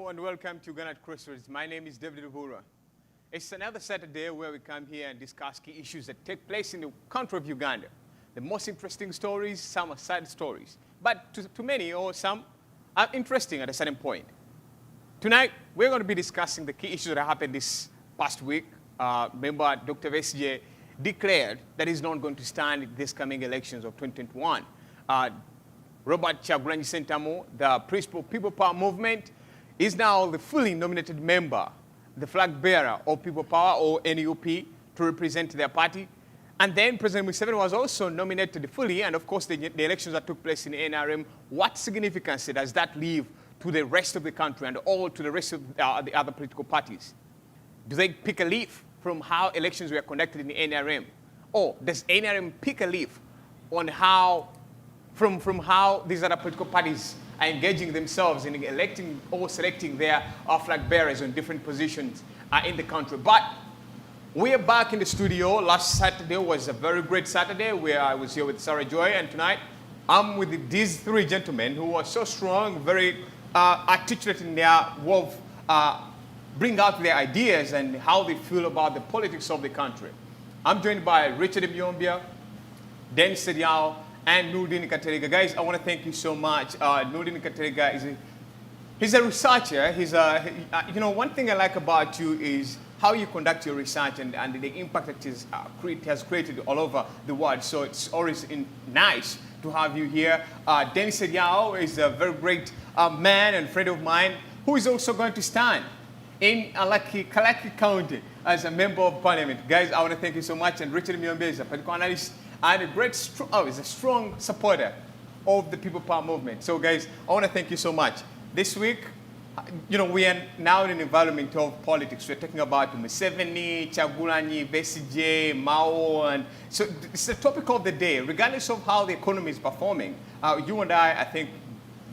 and welcome to Uganda Crossroads. My name is David Lubuurwa. It's another Saturday where we come here and discuss key issues that take place in the country of Uganda. The most interesting stories, some are side stories, but to many or some are interesting at a certain point. Tonight, we're going to be discussing the key issues that happened this past week. Remember, Dr. BESIGYE declared that he's not going to stand in this coming elections of 2021. Robert Kyagulanyi Ssentamu, the principal People Power movement, is now the fully nominated member, the flag bearer of People Power or NUP to represent their party. And then President Museveni was also nominated fully, and of course the elections that took place in NRM. What significance does that leave to the rest of the country and all to the rest of the other political parties? Do they pick a leaf from how elections were conducted in the NRM? Or does NRM pick a leaf on how, from how these other political parties are engaging themselves in electing or selecting their flag bearers on different positions in the country? But we are back in the studio. Last Saturday was a very great Saturday where I was here with Sarah Joy, and tonight I'm with these three gentlemen who are so strong, very articulate in their way of bring out their ideas and how they feel about the politics of the country. I'm joined by Richard Myombia, Dan Sediao, and Nurdin Kateriga. Guys, I want to thank you so much. Nurdin Kateriga he's a researcher. You know, one thing I like about you is how you conduct your research and the impact that has created all over the world. So it's always nice to have you here. Dan Sediao is a very great man and friend of mine who is also going to stand in Kalaki County as a member of parliament. Guys, I want to thank you so much. And Richard Myombia is a political analyst and is a strong supporter of the People Power movement. So guys, I want to thank you so much. This week, you know, we are now in an environment of politics. We're talking about Museveni, Kyagulanyi, BESIGYE, Mao, and so it's the topic of the day. Regardless of how the economy is performing, you and I think,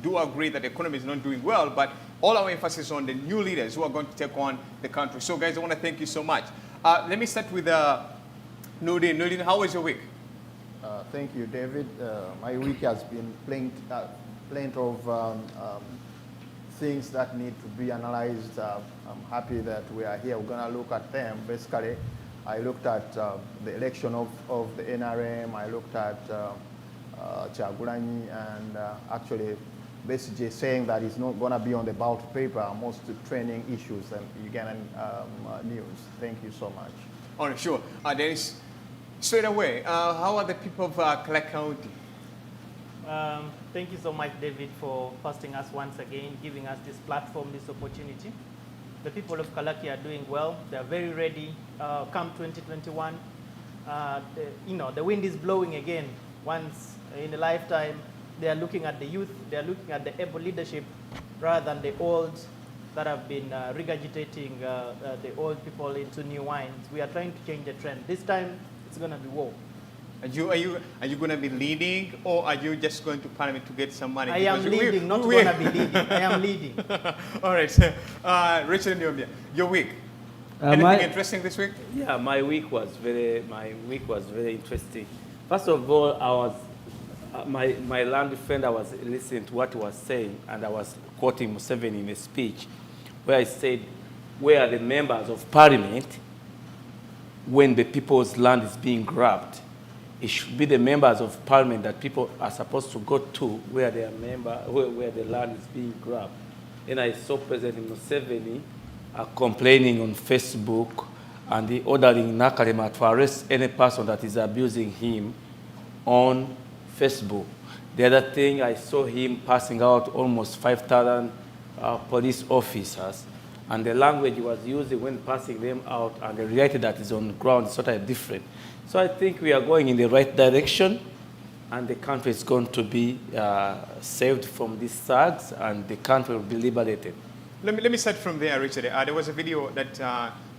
do agree that the economy is not doing well, but all our emphasis on the new leaders who are going to take on the country. So guys, I want to thank you so much. Let me start with Nurdin. Nurdin, how was your week? Thank you, David. My week has been plenty of things that need to be analyzed. I'm happy that we are here. We're going to look at them. Basically, I looked at the election of the NRM. I looked at Kyagulanyi, and actually BESIGYE saying that it's not going to be on the ballot paper, most training issues and Ugandan news. Thank you so much. All right, sure. Dennis, straight away, how are the people of Kalaki County? Thank you so much, David, for hosting us once again, giving us this platform, this opportunity. The people of Kalaki are doing well. They are very ready. Come 2021, you know, the wind is blowing again. Once in a lifetime, they are looking at the youth. They are looking at the able leadership rather than the old that have been regurgitating the old people into new wines. We are trying to change the trend. This time, it's going to be war. Are you going to be leading, or are you just going to Parliament to get some money? I am leading, not going to be leading. I am leading. All right, Richard Myombia, your week. Anything interesting this week? Yeah, my week was very interesting. First of all, I was my land friend. I was listening to what he was saying, and I was quoting Museveni in a speech where he said, "Where are the members of Parliament when the people's land is being grabbed? It should be the members of Parliament that people are supposed to go to where their where the land is being grabbed." Then I saw President Museveni complaining on Facebook and he ordering Nakalema to arrest any person that is abusing him on Facebook. The other thing, I saw him passing out almost 5,000 police officers, and the language he was using when passing them out and the reality that is on the ground is sort of different. So I think we are going in the right direction, and the country is going to be saved from these thugs, and the country will be liberated. Let me start from there, Richard. There was a video that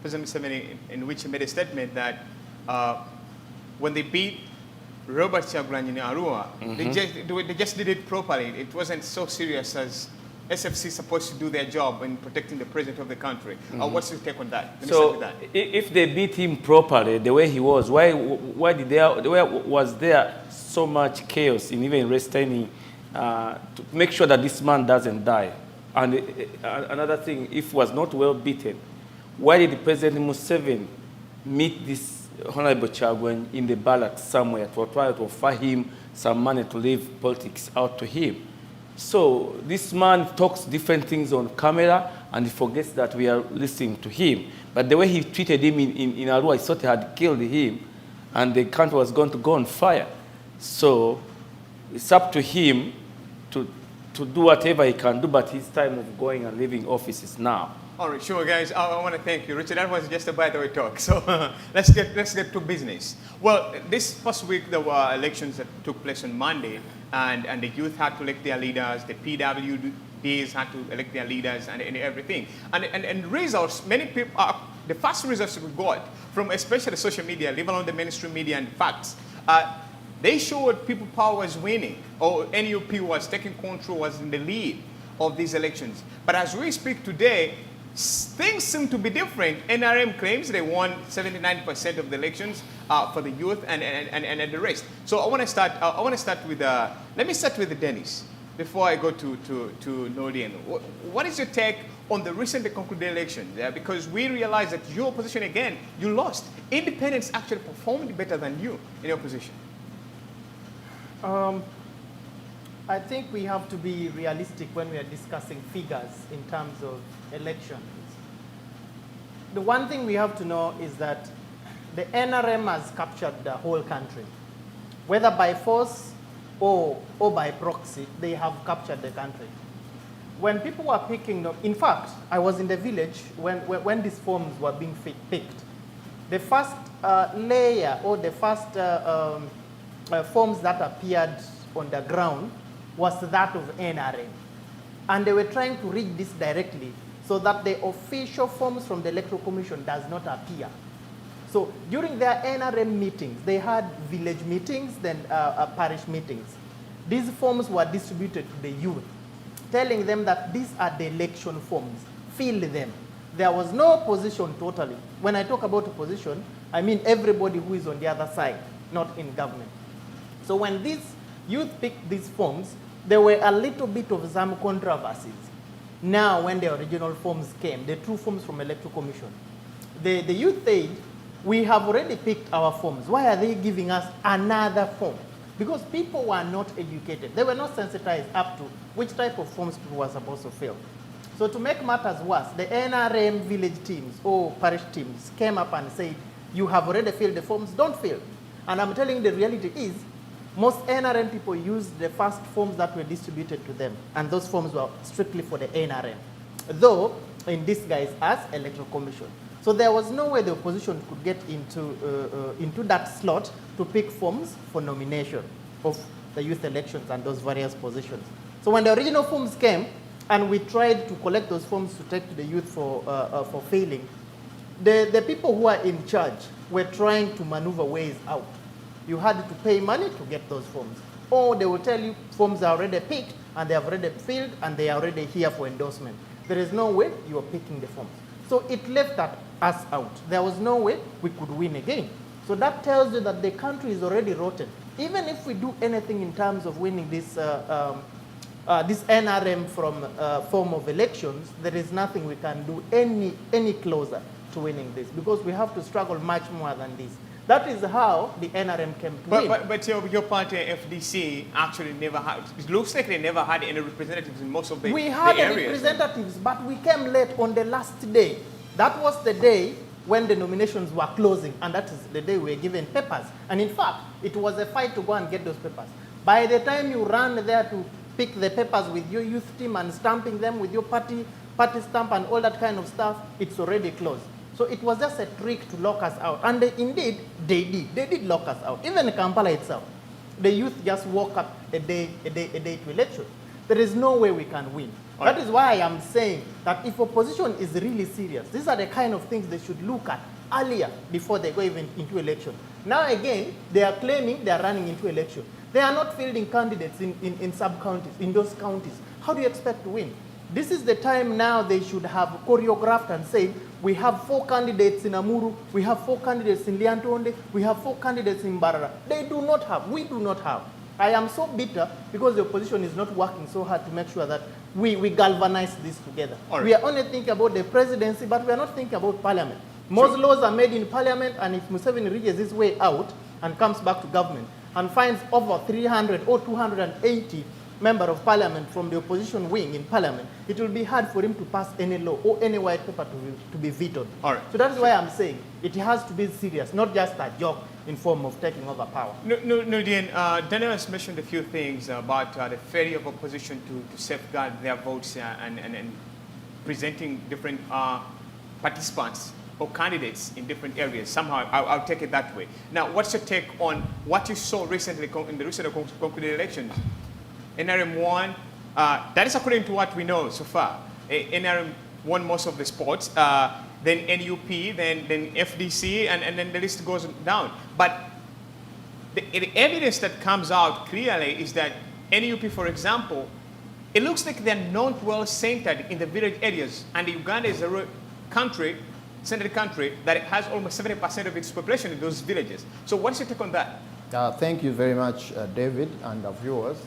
President Museveni, in which he made a statement that when they beat Robert Kyagulanyi in Arua, they just did it properly. It wasn't so serious as SFC is supposed to do their job in protecting the president of the country. What's your take on that? Let me start with that. If they beat him properly, the way he was, why was there so much chaos in even restraining to make sure that this man doesn't die? And another thing, if was not well beaten, why did President Museveni meet this Honorable Chagwen in the ballot somewhere to try to offer him some money to leave politics out to him? So this man talks different things on camera and he forgets that we are listening to him. But the way he treated him in Arua, I thought he had killed him and the country was going to go on fire. So it's up to him to do whatever he can do, but his time of going and leaving office is now. All right, sure, guys. I want to thank you, Richard. That was just a by the way talk. So let's get to business. Well, this past week there were elections that took place on Monday, and the youth had to elect their leaders. The PWDs had to elect their leaders, and everything. And results, many people, the first results we got from especially social media, leave alone the mainstream media and facts. They showed People Power was winning, or NUP was taking control, was in the lead of these elections. But as we speak today, things seem to be different. NRM claims they won 79% of the elections for the youth and the rest. So I want to start. With. Let me start with Dennis before I go to Nordin. What is your take on the recently concluded elections? Because we realize that your opposition again, you lost. Independents actually performed better than you in your opposition. I think we have to be realistic when we are discussing figures in terms of elections. The one thing we have to know is that the NRM has captured the whole country. Whether by force or by proxy, they have captured the country. When people were picking them, in fact, I was in the village when these forms were being picked. The first layer or the first forms that appeared on the ground was that of NRM. And they were trying to read this directly so that the official forms from the Electoral Commission does not appear. So during their NRM meetings, they had village meetings, then parish meetings. These forms were distributed to the youth, telling them that these are the election forms, fill them. There was no opposition totally. When I talk about opposition, I mean everybody who is on the other side, not in government. So when these youth picked these forms, there were a little bit of some controversies. Now, when the original forms came, the true forms from Electoral Commission, the youth said, we have already picked our forms. Why are they giving us another form? Because people were not educated. They were not sensitized up to which type of forms people were supposed to fill. So to make matters worse, the NRM village teams or parish teams came up and said, you have already filled the forms, don't fill. And I'm telling you the reality is, most NRM people used the first forms that were distributed to them, and those forms were strictly for the NRM, though in disguise as Electoral Commission. So there was no way the opposition could get into that slot to pick forms for nomination of the youth elections and those various positions. So when the original forms came, and we tried to collect those forms to take to the youth for failing, the people who are in charge were trying to maneuver ways out. You had to pay money to get those forms. Or they will tell you forms are already picked and they have already filled and they are already here for endorsement. There is no way you are picking the forms. So it left us out. There was no way we could win again. So that tells you that the country is already rotten. Even if we do anything in terms of winning this NRM from form of elections, there is nothing we can do any closer to winning this, because we have to struggle much more than this. That is how the NRM came to win. But your party, FDC, actually never had, it looks like they never had any representatives in most of the areas. We had representatives, but we came late on the last day. That was the day when the nominations were closing, and that is the day we were given papers. And in fact, it was a fight to go and get those papers. By the time you ran there to pick the papers with your youth team and stamping them with your party stamp and all that kind of stuff, it's already closed. So it was just a trick to lock us out. And indeed, they did. They did lock us out. Even Kampala itself, the youth just woke up a day to election. There is no way we can win. That is why I am saying that if opposition is really serious, these are the kind of things they should look at earlier before they go even into election. Now again, they are claiming they are running into election. They are not fielding candidates in sub-counties, in those counties. How do you expect to win? This is the time now they should have choreographed and said, we have 4 candidates in Amuru, we have 4 candidates in Liantonde, we have 4 candidates in Barara. They do not have, we do not have. I am so bitter because the opposition is not working so hard to make sure that we galvanize this together. All right. We are only thinking about the presidency, but we are not thinking about parliament. Most laws are made in parliament, and if Museveni reaches his way out and comes back to government and finds over 300 or 280 members of parliament from the opposition wing in parliament, it will be hard for him to pass any law or any white paper to be vetoed. All right. So that's why I'm saying it has to be serious, not just a joke in form of taking over power. Nurdin, Daniel has mentioned a few things about the failure of opposition to safeguard their votes and presenting different participants or candidates in different areas. Somehow, I'll take it that way. Now, what's your take on what you saw recently in the recent concluded elections? NRM won. That is according to what we know so far. NRM won most of the spots. Then NUP, then FDC, and then the list goes down. But the evidence that comes out clearly is that NUP, for example, it looks like they're not well centered in the village areas, and Uganda is a centered country that has almost 70% of its population in those villages. So what's your take on that? Thank you very much, David, and the viewers.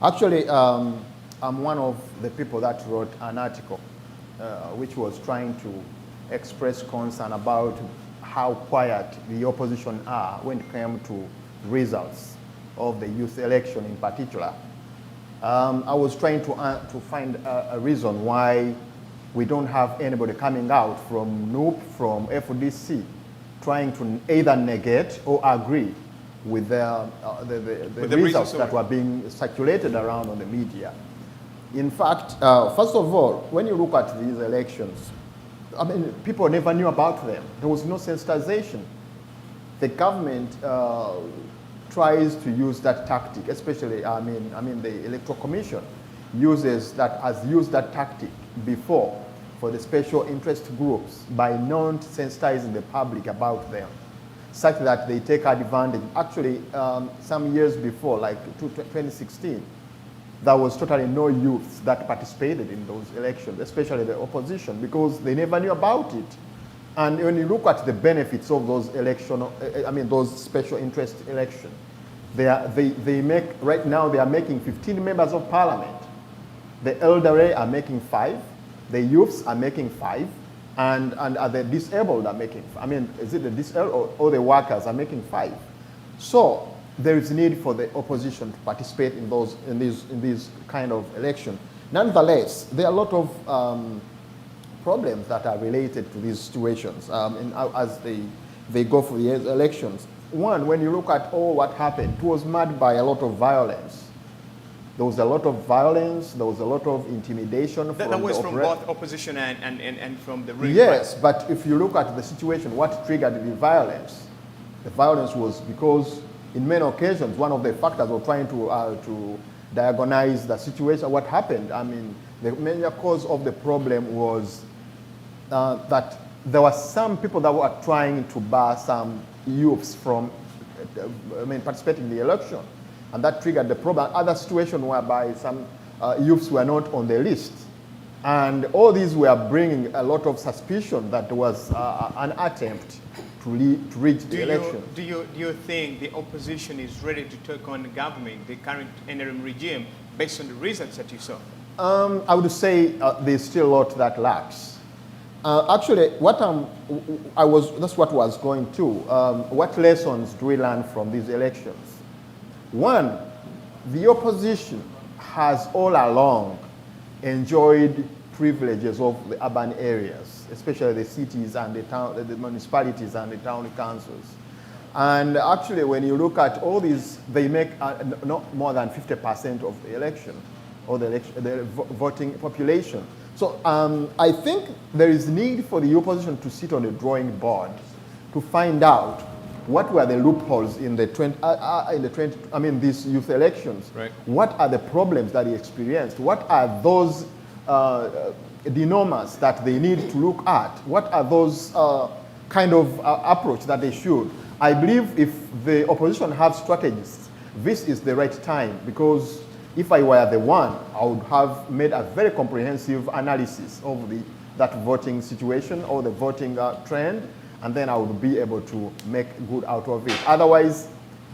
Actually, I'm one of the people that wrote an article which was trying to express concern about how quiet the opposition are when it came to results of the youth election in particular. I was trying to find a reason why we don't have anybody coming out from NUP, from FDC, trying to either negate or agree with the results that were being circulated around on the media. In fact, first of all, when you look at these elections, I mean, people never knew about them. There was no sensitization. The government tries to use that tactic, especially, I mean, the Electoral Commission has used that tactic before for the special interest groups by not sensitizing the public about them, such that they take advantage. Actually, some years before, like 2016, there was totally no youths that participated in those elections, especially the opposition, because they never knew about it. And when you look at the benefits of those those special interest elections, right now they are making 15 members of parliament. The elderly are making 5, the youths are making 5, and the disabled are making, is it the disabled or the workers are making 5? So there is need for the opposition to participate in these kind of election. Nonetheless, there are a lot of problems that are related to these situations as they go for the elections. One, when you look at what happened, it was marked by a lot of violence. There was a lot of violence, there was a lot of intimidation. That was from both opposition and from the ring. Yes, but if you look at the situation, what triggered the violence? The violence was because in many occasions, one of the factors were trying to diagnose the situation, what happened. I mean, the major cause of the problem was that there were some people that were trying to bar some youths from participating in the election. And that triggered the problem. Other situation whereby some youths were not on the list. And all these were bringing a lot of suspicion that there was an attempt to reach the election. Do you think the opposition is ready to take on the government, the current NRM regime, based on the results that you saw? I would say there's still a lot that lacks. Actually, that's what I was going to. What lessons do we learn from these elections? One, the opposition has all along enjoyed privileges of the urban areas, especially the cities and the municipalities and the town councils. And actually, when you look at all these, they make not more than 50% of the election, or the voting population. So I think there is need for the opposition to sit on the drawing board to find out what were the loopholes in these youth elections. Right. What are the problems that they experienced? What are those denominators that they need to look at? What are those kind of approach that they should? I believe if the opposition have strategies, this is the right time, because if I were the one, I would have made a very comprehensive analysis of that voting situation or the voting trend, and then I would be able to make good out of it. Otherwise,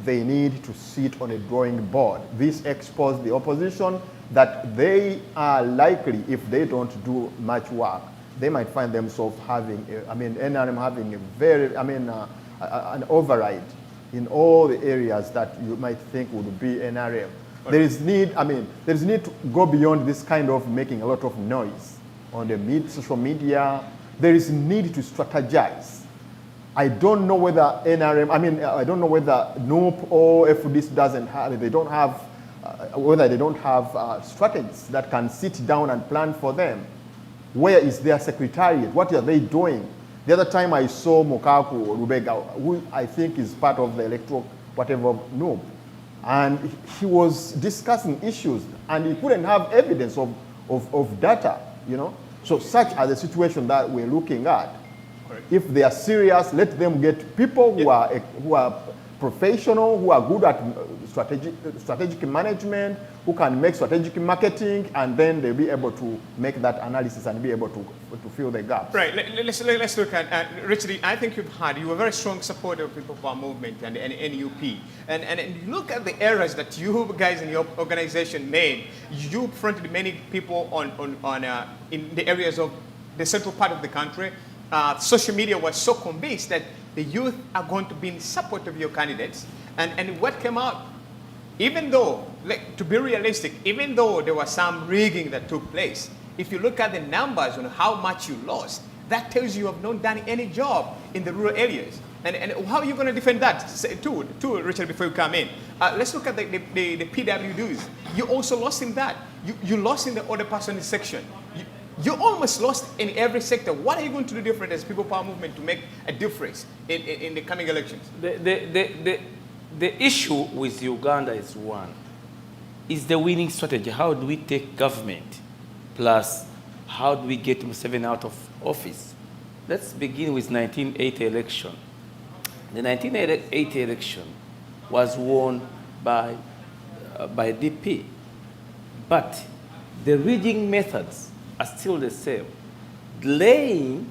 they need to sit on a drawing board. This exposed the opposition that they are likely, if they don't do much work, they might find themselves having, NRM having a very, an override in all the areas that you might think would be NRM. Okay. There is need to go beyond this kind of making a lot of noise on the social media. There is need to strategize. I don't know whether NRM, I don't know whether NOOP or FDIS doesn't have, whether they don't have strategies that can sit down and plan for them. Where is their secretariat? What are they doing? The other time I saw Mokaku Rubega, who I think is part of the electoral whatever NOOP, and he was discussing issues and he couldn't have evidence of data, you know. So such are the situation that we're looking at. Correct. If they are serious, let them get people who are professional, who are good at strategic management, who can make strategic marketing, and then they'll be able to make that analysis and be able to fill the gaps. Right. Let's look at Richard. I think you were a very strong supporter of People Power Movement and NUP, and look at the errors that you guys in your organization made. You fronted many people in the areas of the central part of the country. Social media was so convinced that the youth are going to be in support of your candidates. And what came out, even though, to be realistic, even though there was some rigging that took place, if you look at the numbers on how much you lost, that tells you have not done any job in the rural areas. And how are you going to defend that? Too, Richard, before you come in. Let's look at the PWDs. You also lost in that. You lost in the other person section. You almost lost in every sector. What are you going to do different as People Power Movement to make a difference in the coming elections? The issue with Uganda is one, is the winning strategy. How do we take government? Plus, how do we get Museveni out of office? Let's begin with 1980 election. The 1980 election was won by DP, but the rigging methods are still the same. Delaying,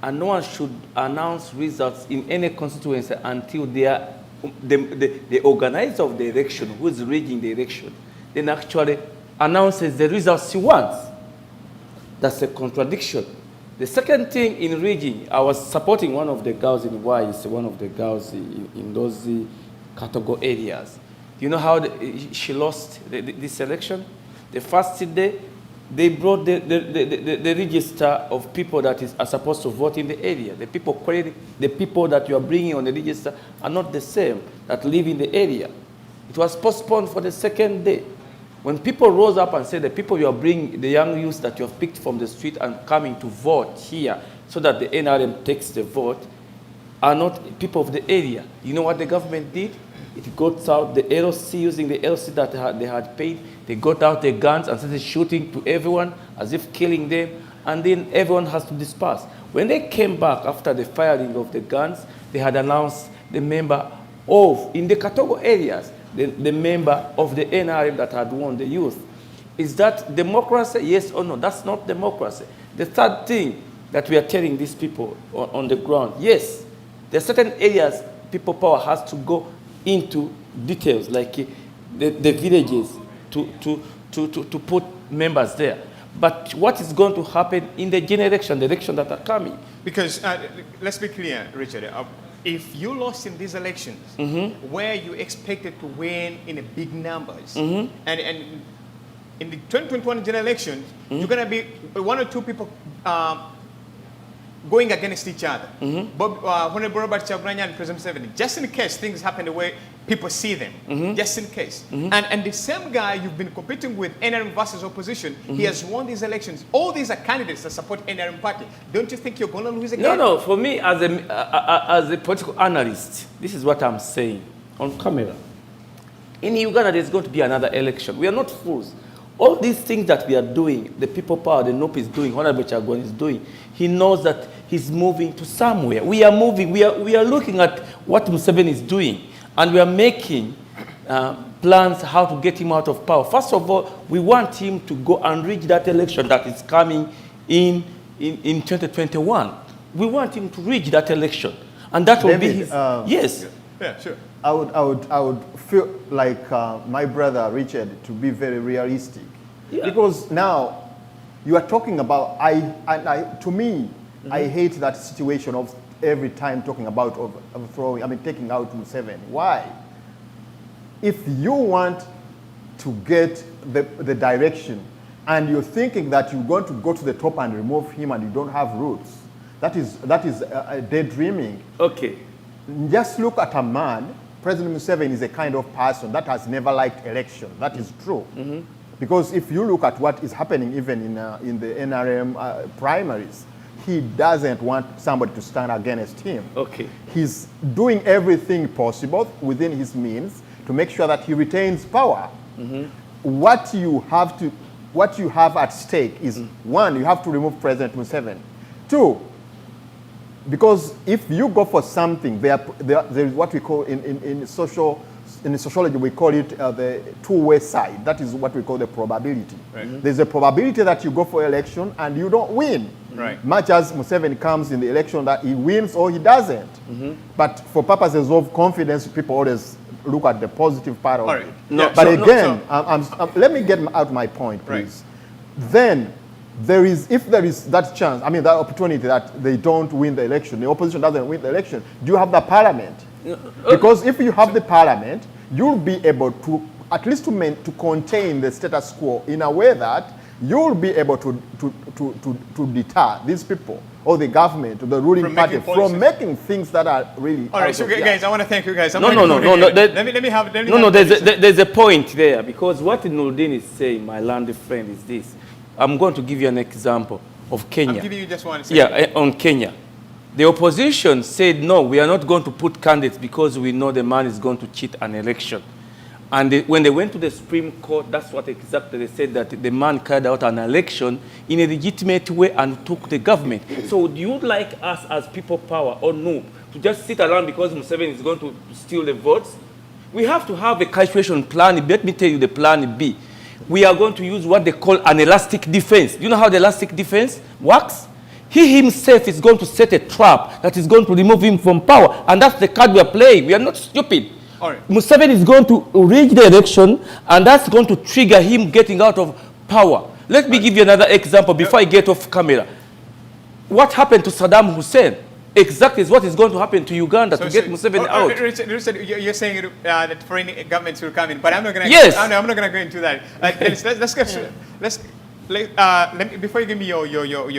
and no one should announce results in any constituency until the organizer of the election, who is rigging the election, then actually announces the results he wants. That's a contradiction. The second thing in rigging, I was supporting one of the girls in Wise, one of the girls in those Katogo areas. Do you know how she lost this election? The first day, they brought the register of people that are supposed to vote in the area. The people that you are bringing on the register are not the same that live in the area. It was postponed for the second day. When people rose up and said, the people you are bringing, the young youth that you have picked from the street and coming to vote here so that the NRM takes the vote, are not people of the area. You know what the government did? It got out the LC, using the LC that they had paid. They got out their guns and started shooting to everyone as if killing them, and then everyone has to disperse. When they came back after the firing of the guns, they had announced the member of, in the Katogo areas, the member of the NRM that had won the youth. Is that democracy? Yes or no? That's not democracy. The third thing that we are telling these people on the ground, yes, there are certain areas People Power has to go into details, like the villages, to put members there. But what is going to happen in the election that are coming? Because let's be clear, Richard. If you lost in these elections, where you expected to win in big numbers, and in the 2021 general elections, you're going to be one or two people going against each other. Honorable Robert Chagulanyi and President Museveni, just in case things happen the way people see them, just in case. And the same guy you've been competing with, NRM versus opposition, he has won these elections. All these are candidates that support NRM party. Don't you think you're going to lose again? No. For me, as a political analyst, this is what I'm saying on camera. In Uganda, there's going to be another election. We are not fools. All these things that we are doing, the People Power, the NOP is doing, Honorable Chagulanyi is doing, he knows that he's moving to somewhere. We are moving. We are looking at what Museveni is doing, and we are making plans how to get him out of power. First of all, we want him to go and reach that election that is coming in 2021. We want him to reach that election, and that will be his... yes. Yeah, sure. I would feel like my brother Richard to be very realistic, because now you are talking about to me, I hate that situation of every time talking about overthrowing. I mean, taking out Museveni. Why? If you want to get the direction, and you're thinking that you're going to go to the top and remove him, and you don't have roots, that is daydreaming. Okay. Just look at a man. President Museveni is a kind of person that has never liked election. That is true. Because if you look at what is happening even in the NRM primaries, he doesn't want somebody to stand against him. Okay. He's doing everything possible within his means to make sure that he retains power. What you have at stake is, one, you have to remove President Museveni. Two, because if you go for something, there is what we call in sociology, we call it the two-way side. That is what we call the probability. Right. There's a probability that you go for election and you don't win. Right. Much as Museveni comes in the election that he wins or he doesn't. But for purposes of confidence, people always look at the positive part of it. No, but again, let me get out my point, please. Right. Then, if there is that chance, I mean that opportunity that they don't win the election, the opposition doesn't win the election, do you have the parliament? Because if you have the parliament, you'll be able to, at least to contain the status quo in a way that you'll be able to deter these people or the government or the ruling party from making things that are really. All right, so guys, I want to thank you guys. No. There's a point there, because what Nuruddin is saying, my landed friend, is this. I'm going to give you an example of Kenya. I'm giving you just one second. Yeah, on Kenya. The opposition said, no, we are not going to put candidates because we know the man is going to cheat an election. And when they went to the Supreme Court, that's what exactly they said, that the man carried out an election in a legitimate way and took the government. So do you like us as people power or no, to just sit around because Museveni is going to steal the votes? We have to have a calculation plan. Let me tell you the plan B. We are going to use what they call an elastic defense. Do you know how the elastic defense works? He himself is going to set a trap that is going to remove him from power. And that's the card we are playing. We are not stupid. All right. Museveni is going to rig the election, and that's going to trigger him getting out of power. Let me give you another example before I get off camera. What happened to Saddam Hussein exactly is what is going to happen to Uganda to get Museveni out. Richard, you're saying that foreign governments will come in, but I'm not going to. Yes. I'm not going to go into that. Before you give me your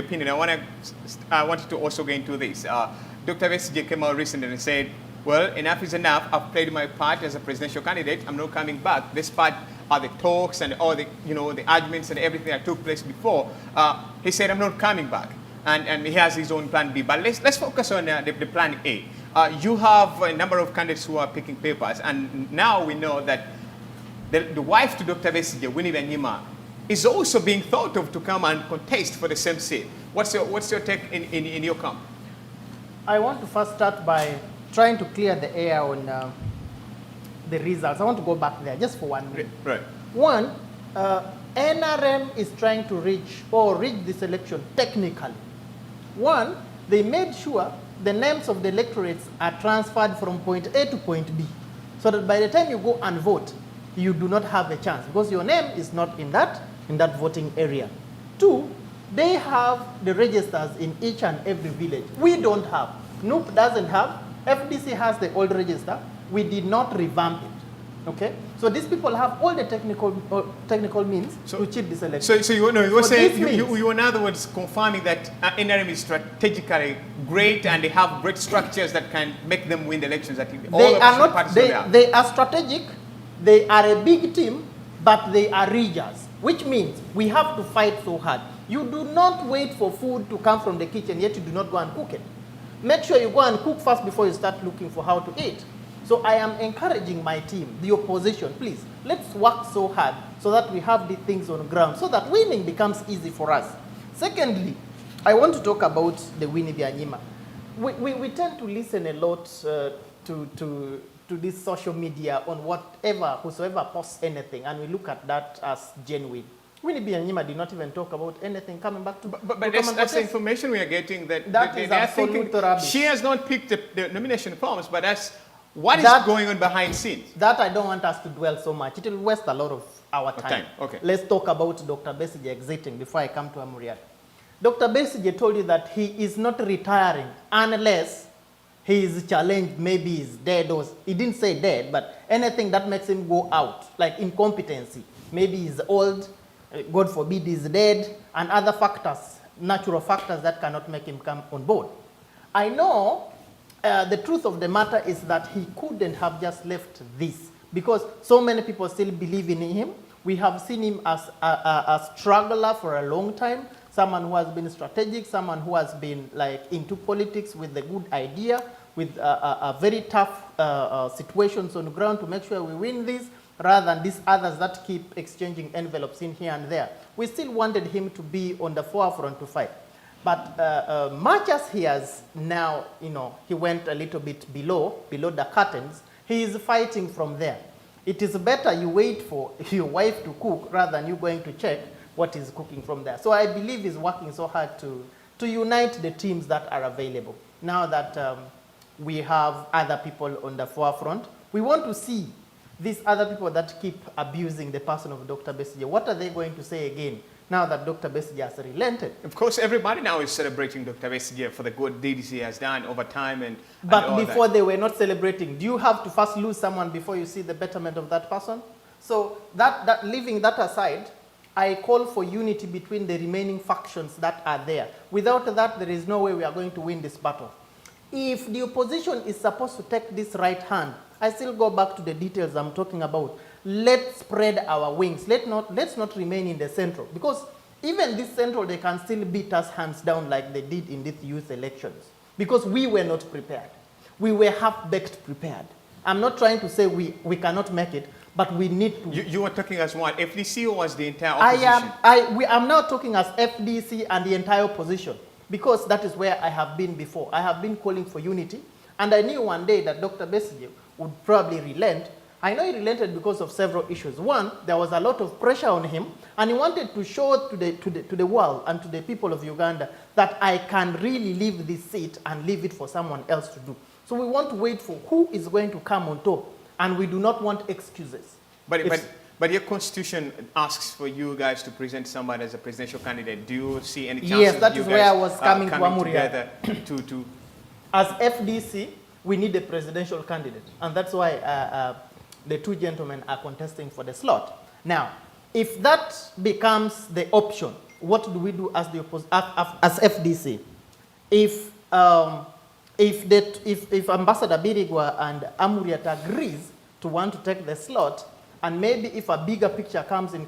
opinion, I wanted to also go into this. Dr. BESIGYE came out recently and said, well, enough is enough. I've played my part as a presidential candidate. I'm not coming back. This part are the talks and all the, the arguments and everything that took place before. He said, I'm not coming back. And he has his own plan B. But let's focus on the plan A. You have a number of candidates who are picking papers. And now we know that the wife to Dr. BESIGYE, Winnie Byanyima, is also being thought of to come and contest for the same seat. What's your take in your camp? I want to first start by trying to clear the air on the results. I want to go back there just for 1 minute. Right. One, NRM is trying to rig this election technically. One, they made sure the names of the electorates are transferred from point A to point B, so that by the time you go and vote, you do not have a chance because your name is not in that voting area. Two, they have the registers in each and every village. We don't have. NUP doesn't have. FDC has the old register. We did not revamp it. Okay? So these people have all the technical means to cheat this election. So you were saying, you in other words confirming that NRM is strategically great and they have great structures that can make them win the elections. They are strategic, they are a big team, but they are riggers, which means we have to fight so hard. You do not wait for food to come from the kitchen, yet you do not go and cook it. Make sure you go and cook first before you start looking for how to eat. So I am encouraging my team, the opposition, please, let's work so hard so that we have the things on the ground, so that winning becomes easy for us. Secondly, I want to talk about the Winnie Byanyima. We tend to listen a lot to this social media on whosoever posts anything, and we look at that as genuine. Winnie Byanyima did not even talk about anything coming back to. But that's the information we are getting, that is absolute rubbish. She has not picked the nomination forms, but that's What is going on behind scenes? That I don't want us to dwell so much. It will waste a lot of our time. Okay. Let's talk about Dr. BESIGYE exiting before I come to Amuriat. Dr. BESIGYE told you that he is not retiring unless he is challenged, maybe he's dead, or he didn't say dead, but anything that makes him go out, like incompetency. Maybe he's old, God forbid he's dead, and other factors, natural factors that cannot make him come on board. I know the truth of the matter is that he couldn't have just left this because so many people still believe in him. We have seen him as a struggler for a long time, someone who has been strategic, someone who has been like into politics with a good idea, with a very tough situations on the ground to make sure we win this, rather than these others that keep exchanging envelopes in here and there. We still wanted him to be on the forefront to fight. But much as he has now, he went a little bit below the curtains, he is fighting from there. It is better you wait for your wife to cook rather than you going to check what is cooking from there. So I believe he's working so hard to unite the teams that are available. Now that we have other people on the forefront, we want to see these other people that keep abusing the person of Dr. BESIGYE. What are they going to say again now that Dr. BESIGYE has relented? Of course, everybody now is celebrating Dr. BESIGYE for the good deeds he has done over time. But before they were not celebrating. Do you have to first lose someone before you see the betterment of that person? So leaving that aside, I call for unity between the remaining factions that are there. Without that, there is no way we are going to win this battle. If the opposition is supposed to take this right hand, I still go back to the details I'm talking about. Let's spread our wings. Let's not remain in the central. Because even this central, they can still beat us hands down like they did in these youth elections. Because we were not prepared. We were half-baked prepared. I'm not trying to say we cannot make it, but we need to. You are talking as what? FDC or was the entire opposition? I'm now talking as FDC and the entire opposition. Because that is where I have been before. I have been calling for unity. And I knew one day that Dr. BESIGYE would probably relent. I know he relented because of several issues. One, there was a lot of pressure on him, and he wanted to show to the world and to the people of Uganda that I can really leave this seat and leave it for someone else to do. So we want to wait for who is going to come on top, and we do not want excuses. But your constitution asks for you guys to present somebody as a presidential candidate. Do you see any chances yes, that is where I was coming together to As FDC, we need a presidential candidate, and that's why the two gentlemen are contesting for the slot. Now, if that becomes the option, what do we do as as FDC? If Ambassador Birigwa and Amuriat agrees to want to take the slot, and maybe if a bigger picture comes in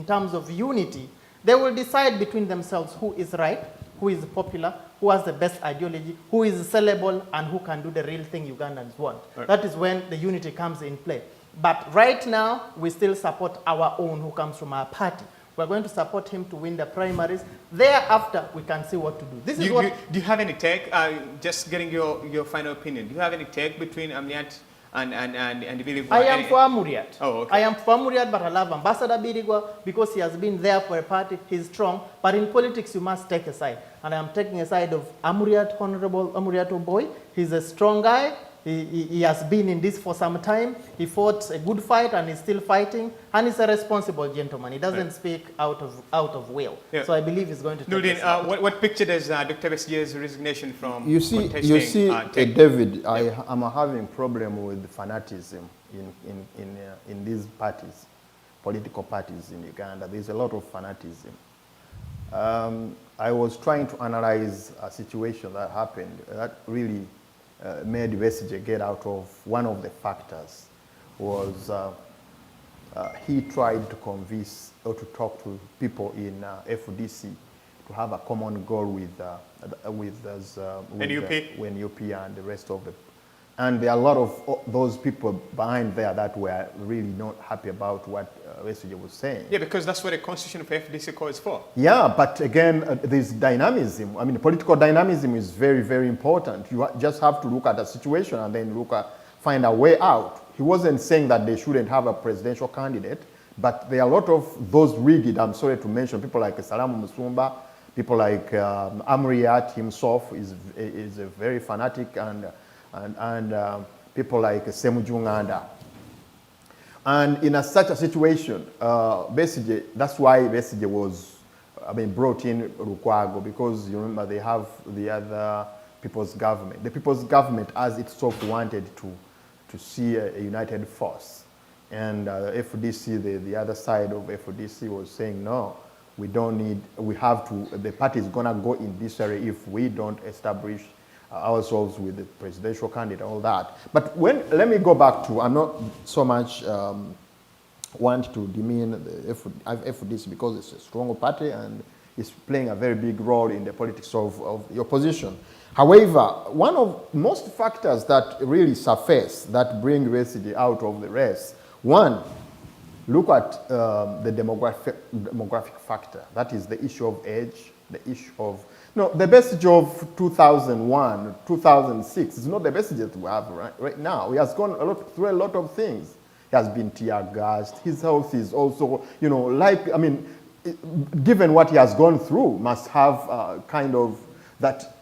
terms of unity, they will decide between themselves who is right, who is popular, who has the best ideology, who is sellable, and who can do the real thing Ugandans want. Right. That is when the unity comes in play. But right now, we still support our own who comes from our party. We're going to support him to win the primaries. Thereafter, we can see what to do. This is what. Do you have any take? Just getting your final opinion. Do you have any take between Amuriat and Birigwa? I am for Amuriat. Oh, okay. I am for Amuriat, but I love Ambassador Birigwa because he has been there for a party. He's strong. But in politics, you must take a side. And I am taking a side of Amuriat, Honorable Amuriat Oboy. He's a strong guy. He has been in this for some time. He fought a good fight and he's still fighting. And he's a responsible gentleman. He doesn't speak out of will. Yeah. So I believe he's going to take this. What picture does Dr. BESIGYE's resignation from You see, David, I'm having a problem with fanatism in these parties, political parties in Uganda. There's a lot of fanatism. I was trying to analyze a situation that happened that really made BESIGYE get out of one of the factors was he tried to convince or to talk to people in FDC to have a common goal with NUP and the rest of the. And there are a lot of those people behind there that were really not happy about what BESIGYE was saying. Yeah, because that's what the constitution of FDC calls for. Yeah, but again, there's dynamism. I mean, political dynamism is very, very important. You just have to look at the situation and then find a way out. He wasn't saying that they shouldn't have a presidential candidate, but there are a lot of those rigid, I'm sorry to mention, people like Salamu Musumba, people like Amuriat himself is a very fanatic and people like Semujunganda. And in such a situation, BESIGYE, that's why BESIGYE was, brought in Lukwago, because you remember they have the other people's government. The people's government as itself wanted to see a united force. And FDC, the other side of FDC was saying, no, we don't need, we have to, the party is gonna go in this area if we don't establish ourselves with the presidential candidate, all that. But let me go back to, I'm not so much want to demean the FDC because it's a strong party and it's playing a very big role in the politics of the opposition. However, one of most factors that really surface that bring BESIGYE out of the race, one, look at the demographic factor. That is the issue of age, the issue of, no, the BESIGYE of 2001, 2006 is not the BESIGYE that we have right now. He has gone through a lot of things. He has been tear gassed. His health is also, you know, like, I mean, given what he has gone through, must have kind of that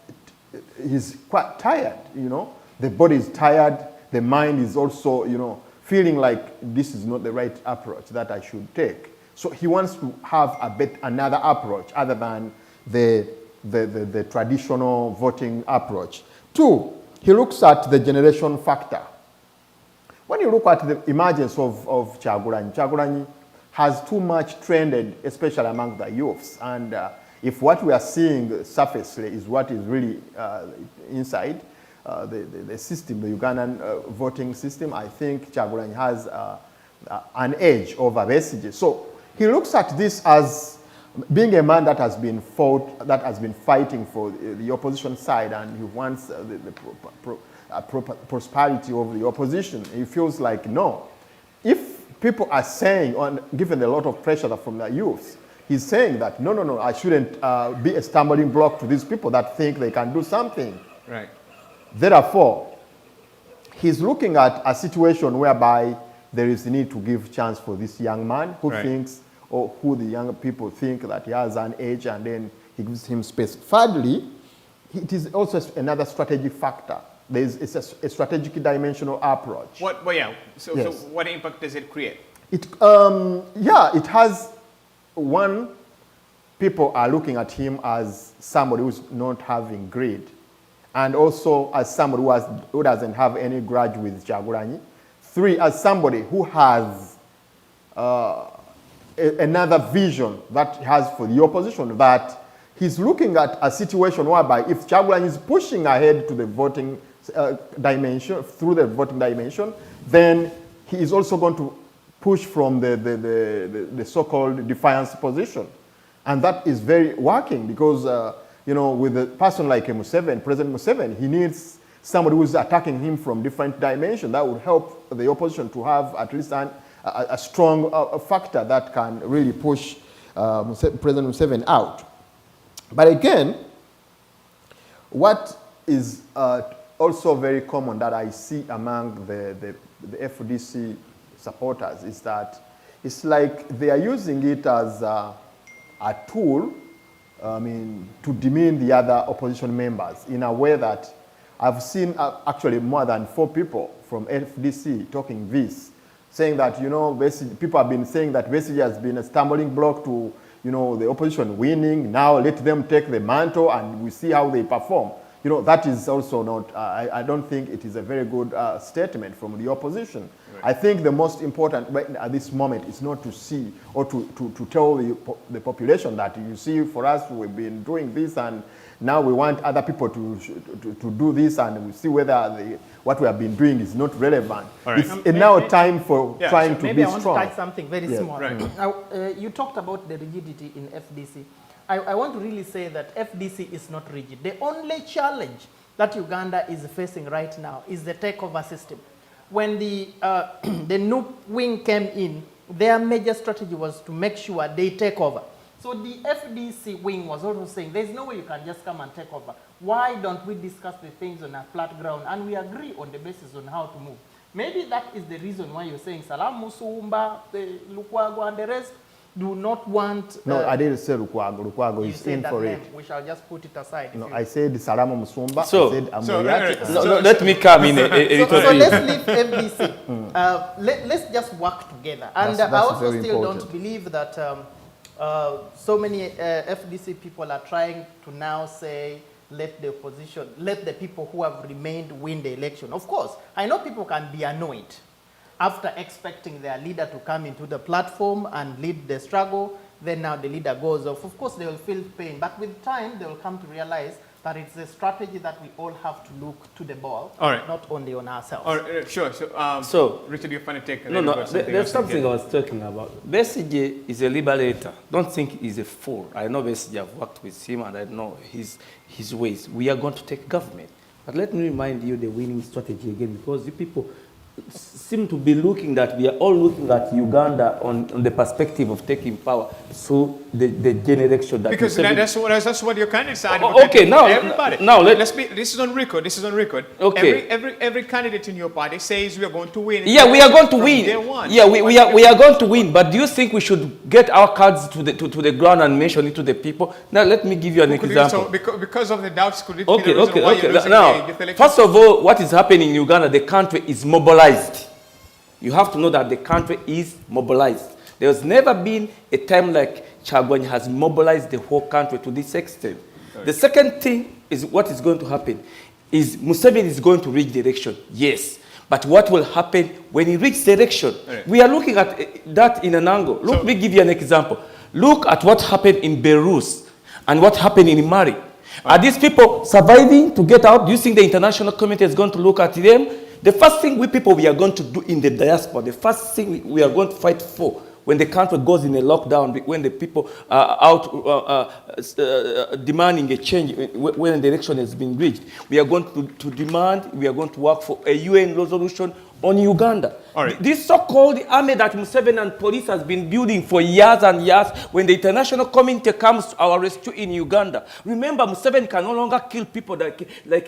he's quite tired, you know. The body is tired. The mind is also, you know, feeling like this is not the right approach that I should take. So he wants to have another approach other than the traditional voting approach. Two, he looks at the generation factor. When you look at the emergence of Kyagulanyi has too much trended, especially among the youths. And if what we are seeing surfacely is what is really inside the system, the Ugandan voting system, I think Kyagulanyi has an edge over BESIGYE. So he looks at this as being a man that has been fighting for the opposition side, and he wants the prosperity of the opposition. He feels like, no, if people are saying, given a lot of pressure from the youth, he's saying that, no, I shouldn't be a stumbling block to these people that think they can do something. Right. Therefore, he's looking at a situation whereby there is a need to give chance for this young man who thinks, or who the young people think that he has an age, and then he gives him space. Thirdly, it is also another strategic factor. It's a strategic dimensional approach. So what impact does it create? It has, one, people are looking at him as somebody who's not having greed, and also as somebody who doesn't have any grudge with Kyagulanyi. Three, as somebody who has another vision that he has for the opposition, that he's looking at a situation whereby if Kyagulanyi is pushing ahead to the voting dimension, through the voting dimension, then he is also going to push from the so-called defiance position. And that is very working because, you know, with a person like Museveni, President Museveni, he needs somebody who is attacking him from different dimensions. That would help the opposition to have at least a strong factor that can really push President Museveni out. But again, what is also very common that I see among the FDC supporters is that it's like they are using it as a tool, to demean the other opposition members in a way that I've seen actually more than 4 people from FDC talking this, saying that, you know, people have been saying that BESIGYE has been a stumbling block to, you know, the opposition winning. Now let them take the mantle and we see how they perform. You know, that is also not, I don't think it is a very good statement from the opposition. Right. I think the most important right at this moment is not to see or to tell the population that, you see, for us, we've been doing this and now we want other people to do this, and we see whether what we have been doing is not relevant. Right. It's now time for trying to be strong. Maybe I want to touch something very small. Right. Now, you talked about the rigidity in FDC. I want to really say that FDC is not rigid. The only challenge that Uganda is facing right now is the takeover system. When the new wing came in, their major strategy was to make sure they take over. So the FDC wing was also saying, there's no way you can just come and take over. Why don't we discuss the things on a flat ground and we agree on the basis on how to move? Maybe that is the reason why you're saying Salam Musumba, Lubuurwa, and the rest, do not want... No, I didn't say Lukwago. Lukwago is in for it. We shall just put it aside. No, I said Salama Musumba. So, I said Amoriati. Let me come in a little So bit. let's leave FDC. Let's just work together. And That's I also very still important. don't believe that so many FDC people are trying to now say, let the opposition, let the people who have remained win the election. Of course, I know people can be annoyed after expecting their leader to come into the platform and lead the struggle. Then now the leader goes off. Of course, they will feel pain, but with time, they will come to realize that it's a strategy that we all have to look to the ball, not only on ourselves. All right, sure. So, Richard, you're trying to take a No, there's something I was talking about. BESIGYE is a liberator. Don't think he's a fool. I know BESIGYE, I've worked with him, and I know his ways. We are going to take government. But let me remind you the winning strategy again, because you people seem to be looking that we are all looking at Uganda on the perspective of taking power through the generation that because that's what your candidates are. Okay, now everybody. Now let's be. This is on record. This is on record. Okay. Every candidate in your party says we are going to win. Yeah, we are going to win. Yeah, we are going to win. But do you think we should get our cards to the ground and mention it to the people? Now let me give you an example. So because of the doubts, could it okay, be the reason why you're losing now, the election? first of all, what is happening in Uganda? The country is mobilized. You have to know that the country is mobilized. There has never been a time like Chagwany has mobilized the whole country to this extent. Right. The second thing is what is going to happen is Museveni is going to reach the election, yes. But what will happen when he reaches the election? Right. We are looking at that in an angle. Let me give you an example. Look at what happened in Belarus and what happened in Mali. Right. Are these people surviving to get out? Do you think the international community is going to look at them? The first thing we are going to do in the diaspora, the first thing we are going to fight for when the country goes in a lockdown, when the people are out demanding a change, when the election has been reached, we are going to demand, we are going to work for a UN resolution on Uganda. All right. This so-called army that Museveni and police has been building for years and years, when the international community comes to our rescue in Uganda, remember Museveni can no longer kill people like this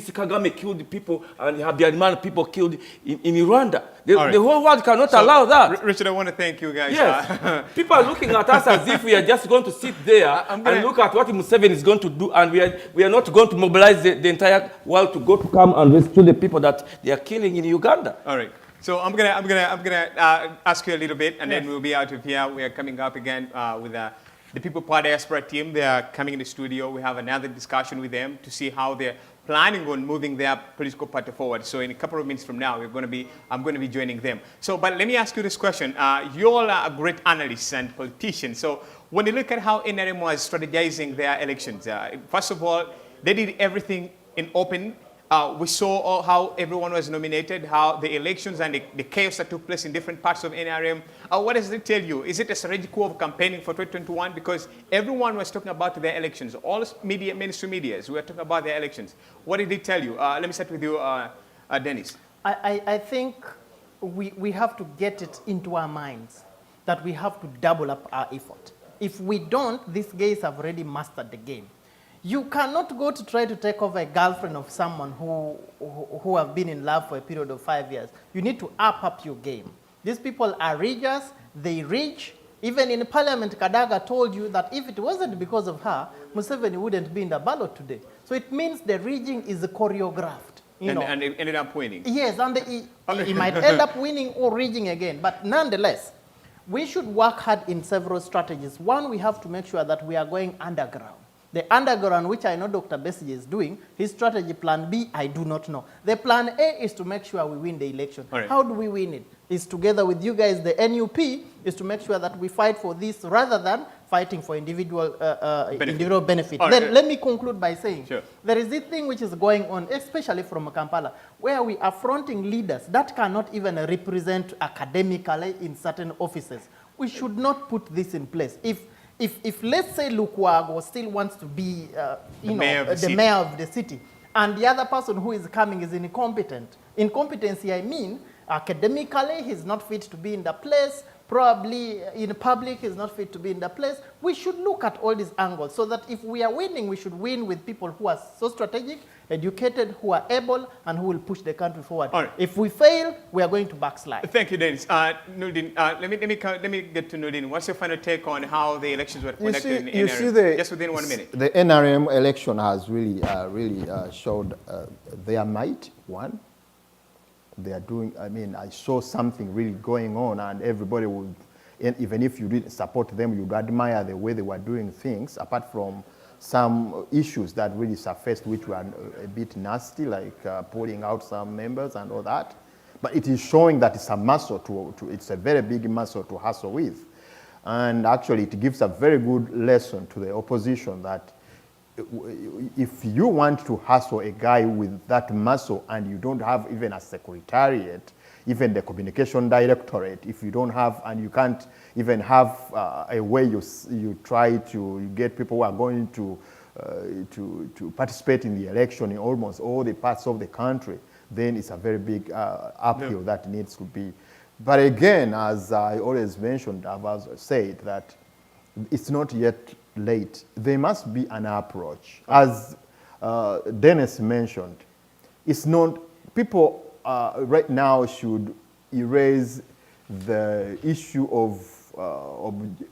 Kagame killed people and Habyarimana people killed in Rwanda. The whole world cannot allow that. Richard, I want to thank you guys. Yes. People are looking at us as if we are just going to sit there and look at what Museveni is going to do, and we are not going to mobilize the entire world to go to come and rescue the people that they are killing in Uganda. All right. So I'm gonna ask you a little bit, and then we'll be out of here. We are coming up again with the People Power Diaspora team. They are coming in the studio. We have another discussion with them to see how they're planning on moving their political party forward. So in a couple of minutes from now, I'm going to be joining them. So, but let me ask you this question. You all are great analysts and politicians. So when you look at how NRM was strategizing their elections, first of all, they did everything in open. We saw how everyone was nominated, how the elections and the chaos that took place in different parts of NRM. What does it tell you? Is it a strategic coup of campaigning for 2021? Because everyone was talking about their elections. All media, mainstream media, we were talking about their elections. What did it tell you? Let me start with you, Dennis. I think we have to get it into our minds that we have to double up our effort. If we don't, these guys have already mastered the game. You cannot go to try to take over a girlfriend of someone who have been in love for a period of 5 years. You need to up your game. These people are riggers, they rig. Even in Parliament, Kadaga told you that if it wasn't because of her, Museveni wouldn't be in the ballot today. So it means the rigging is choreographed. And it ended up winning. Yes, and he might end up winning or rigging again. But nonetheless, we should work hard in several strategies. One, we have to make sure that we are going underground. The underground, which I know Dr. BESIGYE is doing, his strategy plan B, I do not know. The plan A is to make sure we win the election. Right. How do we win it? It's together with you guys, the NUP, is to make sure that we fight for this rather than fighting for individual benefit. Then let me conclude by saying, there is this thing which is going on, especially from Kampala, where we are fronting leaders that cannot even represent academically in certain offices. We should not put this in place. If let's say Lubuurwa still wants to be the mayor of the city, and the other person who is coming is incompetent. Incompetency, I mean, academically, he's not fit to be in the place. probably in public is not fit to be in the place. We should look at all these angles so that if we are winning, we should win with people who are so strategic, educated, who are able, and who will push the country forward. All right. If we fail, we are going to backslide. Thank you, Dennis. Nurdin, let me get to Nurdin. What's your final take on how the elections were conducted in NRM? Just within 1 minute. The NRM election has really, showed their might, one. They are doing, I mean, I saw something really going on, and everybody would, even if you didn't support them, you'd admire the way they were doing things, apart from some issues that really surfaced which were a bit nasty, like pulling out some members and all that. But it is showing that it's a muscle it's a very big muscle to hustle with. And actually it gives a very good lesson to the opposition that if you want to hustle a guy with that muscle and you don't have even a secretariat, even the communication directorate, if you don't have, and you can't even have a way you try to get people who are going to participate in the election in almost all the parts of the country, then it's a very big uphill that needs to be. But again, as I always mentioned, I've also said that it's not yet late. There must be an approach. As Dennis mentioned, it's not, people right now should erase the issue of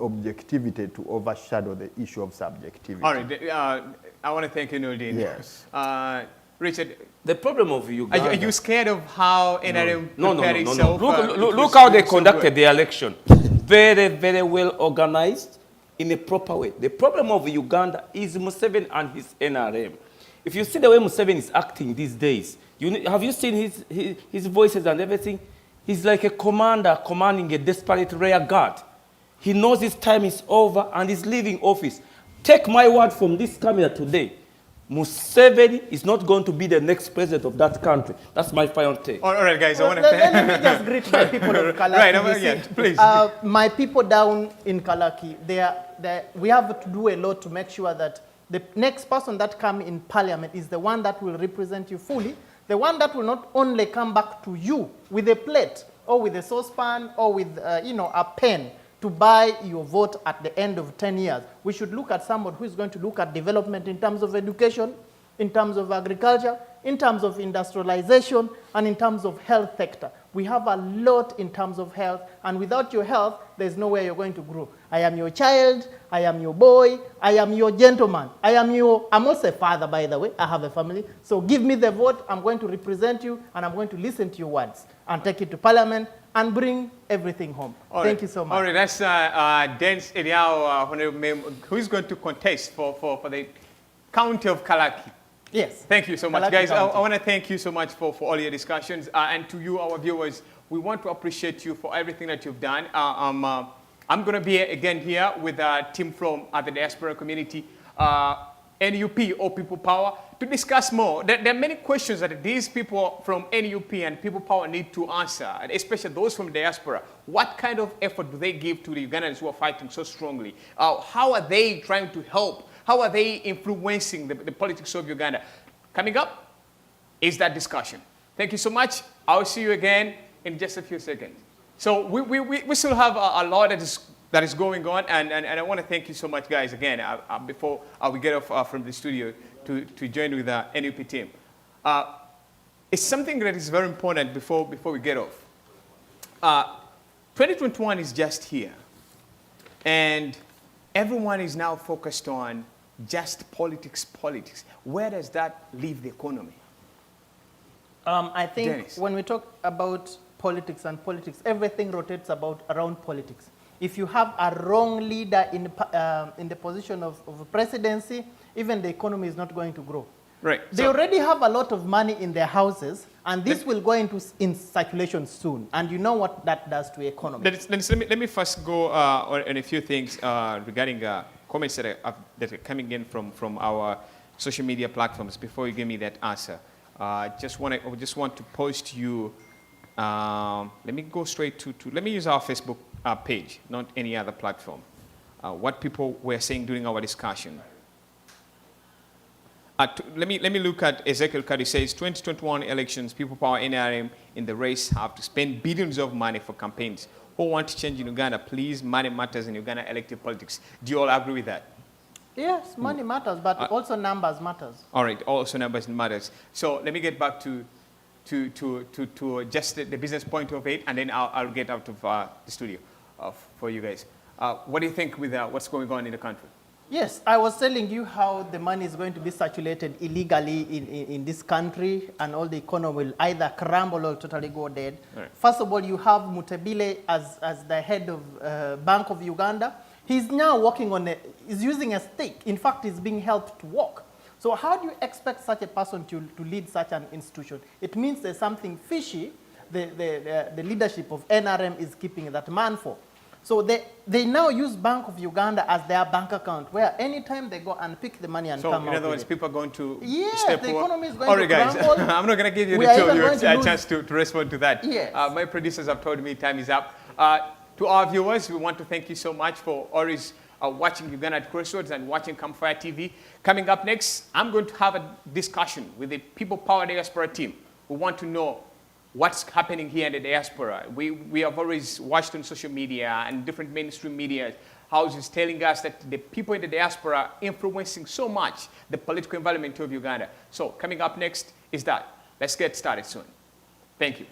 objectivity to overshadow the issue of subjectivity. All right, I want to thank you, Nurdin. Yes. Richard, The problem of Uganda... are you scared of how NRM prepared itself? Look how they conducted the election. Very, very well organized in a proper way. The problem of Uganda is Museveni and his NRM. If you see the way Museveni is acting these days, have you seen his voices and everything? He's like a commander commanding a desperate rear guard. He knows his time is over and he's leaving office. Take my word from this camera today. Museveni is not going to be the next president of that country. That's my final take. All right, guys, Well, I want to... let me just greet my people of Kalaki. Right, yeah, please. My people down in Kalaki, we have to do a lot to make sure that the next person that comes in parliament is the one that will represent you fully, the one that will not only come back to you with a plate or with a saucepan or with a pen to buy your vote at the end of 10 years. We should look at someone who is going to look at development in terms of education, in terms of agriculture, in terms of industrialization, and in terms of health sector. We have a lot in terms of health, and without your health, there's nowhere you're going to grow. I am your child, I am your boy, I am your gentleman, I'm also a father, by the way, I have a family. So give me the vote, I'm going to represent you, and I'm going to listen to your words, and take it to parliament, and bring everything home. Thank you so much. All right, that's Dennis Eliao, Honorable Member, who is going to contest for the county of Kalaki. Yes. Thank you so much, Kalaki guys. I County. want to thank you so much for all your discussions. And to you, our viewers, we want to appreciate you for everything that you've done. I'm going to be again here with a team from the diaspora community, NUP or People Power, to discuss more. There are many questions that these people from NUP and People Power need to answer, and especially those from diaspora. What kind of effort do they give to the Ugandans who are fighting so strongly? How are they trying to help? How are they influencing the politics of Uganda? Coming up is that discussion. Thank you so much. I'll see you again in just a few seconds. So we still have a lot that is going on, and I want to thank you so much, guys, again, before we get off from the studio to join with the NUP team. It's something that is very important before we get off. 2021 is just here, and everyone is now focused on just politics. Where does that leave the economy? I think Dennis. when we talk about politics, everything rotates around politics. If you have a wrong leader in the position of presidency, even the economy is not going to grow. Right. They already have a lot of money in their houses, and this will go in circulation soon. And you know what that does to the economy. Let me first go on a few things regarding comments that are coming in from our social media platforms before you give me that answer. I just want to post you. Let me go straight to let me use our Facebook page, not any other platform. What people were saying during our discussion. Let me look at Ezekiel Kadi says 2021 elections, people power NRM in the race have to spend billions of money for campaigns. Who want to change in Uganda? Please, money matters in Uganda elective politics. Do you all agree with that? Yes, money matters, but also numbers matters. All right, also numbers matters. So let me get back to just the business point of it, and then I'll get out of the studio for you guys. What do you think with what's going on in the country? Yes, I was telling you how the money is going to be circulated illegally in this country, and all the economy will either crumble or totally go dead. Right. First of all, you have Mutabile as the head of Bank of Uganda. He's now working on he's using a stick. In fact, he's being helped to walk. So how do you expect such a person to lead such an institution? It means there's something fishy the leadership of NRM is keeping that man for. So they now use Bank of Uganda as their bank account, where anytime they go and pick the money and come out. So in other words, people are going to step the economy is going all right, to guys, crumble. I'm not going to give you We the are two of even you going to a lose. chance to respond to that. Yes. My producers have told me time is up. To our viewers, we want to thank you so much for always watching Uganda Crossroads and watching Campfire TV. Coming up next, I'm going to have a discussion with the People Power Diaspora team who want to know what's happening here in the diaspora. We have always watched on social media and different mainstream media houses telling us that the people in the diaspora are influencing so much the political environment of Uganda. So coming up next is that. Let's get started soon. Thank you.